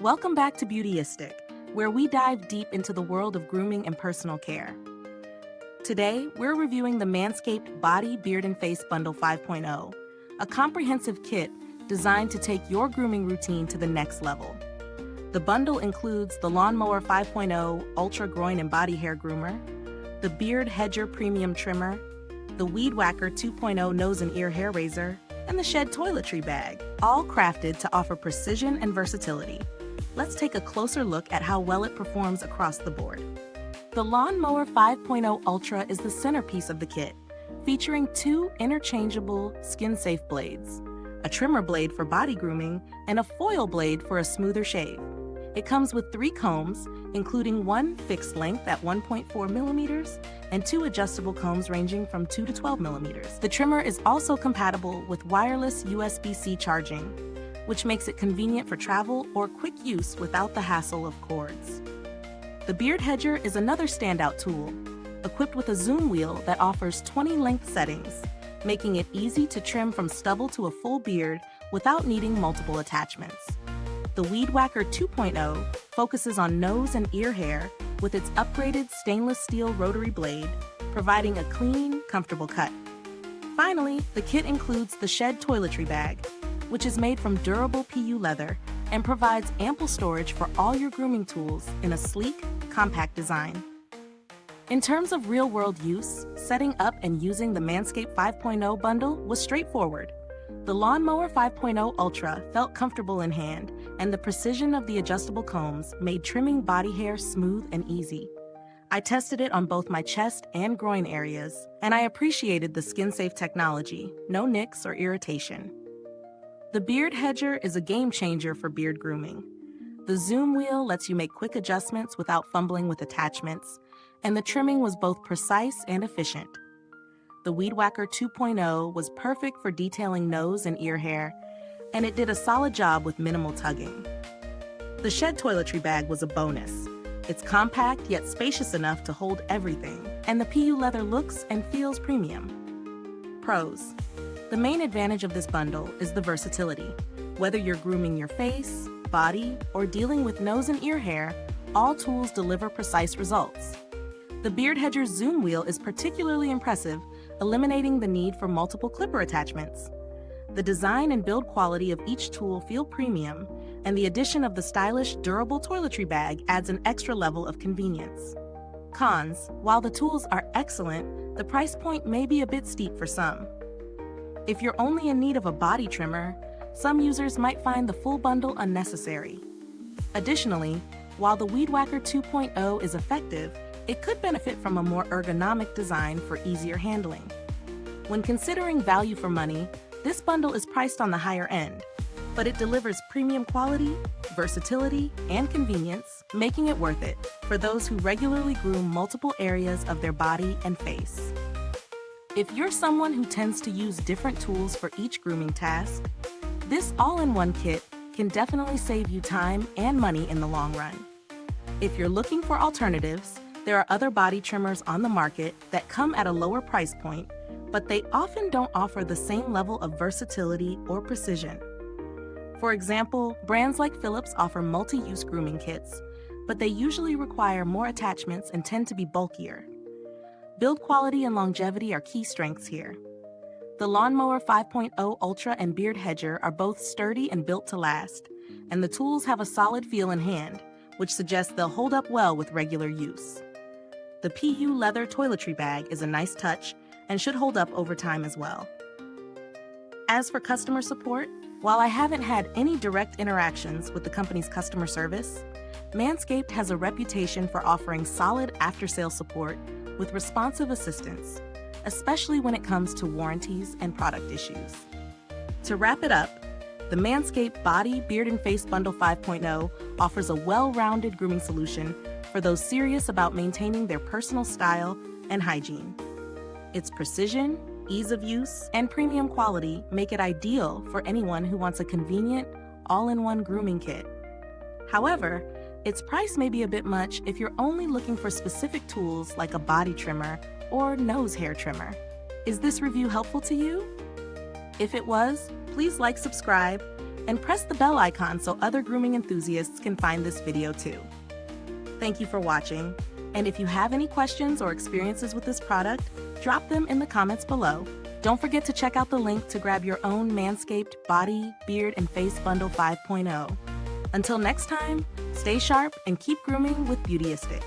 Welcome back to Beautyistic, where we dive deep into the world of grooming and personal care. Today, we're reviewing the MANSCAPED Body, Beard and Face Bundle 5.0, a comprehensive kit designed to take your grooming routine to the next level. The bundle includes the Lawn Mower 5.0 Ultra Groin and Body Hair Groomer, the Beard Hedger Premium Trimmer, the Weed Whacker 2.0 Nose and Ear Hair Razor, and the Shed Toiletry Bag, all crafted to offer precision and versatility. Let's take a closer look at how well it performs across the board. The Lawn Mower 5.0 Ultra is the centerpiece of the kit, featuring two interchangeable skin-safe blades, a trimmer blade for body grooming, and a foil blade for a smoother shave. It comes with 3 combs, including one fixed length at 1.4 millimeters and 2 adjustable combs ranging from 2 to 12 millimeters. The trimmer is also compatible with wireless USB-C charging, which makes it convenient for travel or quick use without the hassle of cords. The Beard Hedger is another standout tool, equipped with a zoom wheel that offers 20 length settings, making it easy to trim from stubble to a full beard without needing multiple attachments. The Weed Whacker 2.0 focuses on nose and ear hair with its upgraded stainless steel rotary blade, providing a clean, comfortable cut. Finally, the kit includes the Shed Toiletry Bag, which is made from durable PU leather and provides ample storage for all your grooming tools in a sleek, compact design. In terms of real-world use, setting up and using the MANSCAPED 5.0 bundle was straightforward. The Lawn Mower 5.0 Ultra felt comfortable in hand, and the precision of the adjustable combs made trimming body hair smooth and easy. I tested it on both my chest and groin areas, and I appreciated the skin-safe technology, no nicks or irritation. The Beard Hedger is a game-changer for beard grooming. The zoom wheel lets you make quick adjustments without fumbling with attachments, and the trimming was both precise and efficient. The Weed Whacker 2.0 was perfect for detailing nose and ear hair, and it did a solid job with minimal tugging. The Shed Toiletry Bag was a bonus. It's compact yet spacious enough to hold everything, and the PU leather looks and feels premium. Pros. The main advantage of this bundle is the versatility. Whether you're grooming your face, body, or dealing with nose and ear hair, all tools deliver precise results. The Beard Hedger zoom wheel is particularly impressive, eliminating the need for multiple clipper attachments. The design and build quality of each tool feel premium, and the addition of the stylish, durable toiletry bag adds an extra level of convenience. Cons: while the tools are excellent, the price point may be a bit steep for some. If you're only in need of a body trimmer, some users might find the full bundle unnecessary. Additionally, while the Weed Whacker 2.0 is effective, it could benefit from a more ergonomic design for easier handling. When considering value for money, this bundle is priced on the higher end, but it delivers premium quality, versatility, and convenience, making it worth it for those who regularly groom multiple areas of their body and face. If you're someone who tends to use different tools for each grooming task, this all-in-one kit can definitely save you time and money in the long run. If you're looking for alternatives, there are other body trimmers on the market that come at a lower price point, but they often don't offer the same level of versatility or precision. For example, brands like Philips offer multi-use grooming kits, but they usually require more attachments and tend to be bulkier. Build quality and longevity are key strengths here. The Lawn Mower 5.0 Ultra and Beard Hedger are both sturdy and built to last, and the tools have a solid feel in hand, which suggests they'll hold up well with regular use. The PU leather toiletry bag is a nice touch and should hold up over time as well. As for customer support, while I haven't had any direct interactions with the company's customer service, MANSCAPED has a reputation for offering solid after-sales support with responsive assistance, especially when it comes to warranties and product issues. To wrap it up, the MANSCAPED Body, Beard and Face Bundle 5.0 offers a well-rounded grooming solution for those serious about maintaining their personal style and hygiene. Its precision, ease of use, and premium quality make it ideal for anyone who wants a convenient, all-in-one grooming kit. However, its price may be a bit much if you're only looking for specific tools like a body trimmer or nose hair trimmer. Is this review helpful to you? If it was, please like, subscribe, and press the bell icon so other grooming enthusiasts can find this video too. Thank you for watching, and if you have any questions or experiences with this product, drop them in the comments below. Don't forget to check out the link to grab your own Manscaped Body, Beard, and Face Bundle 5.0. Until next time, stay sharp and keep grooming with Beautyistic.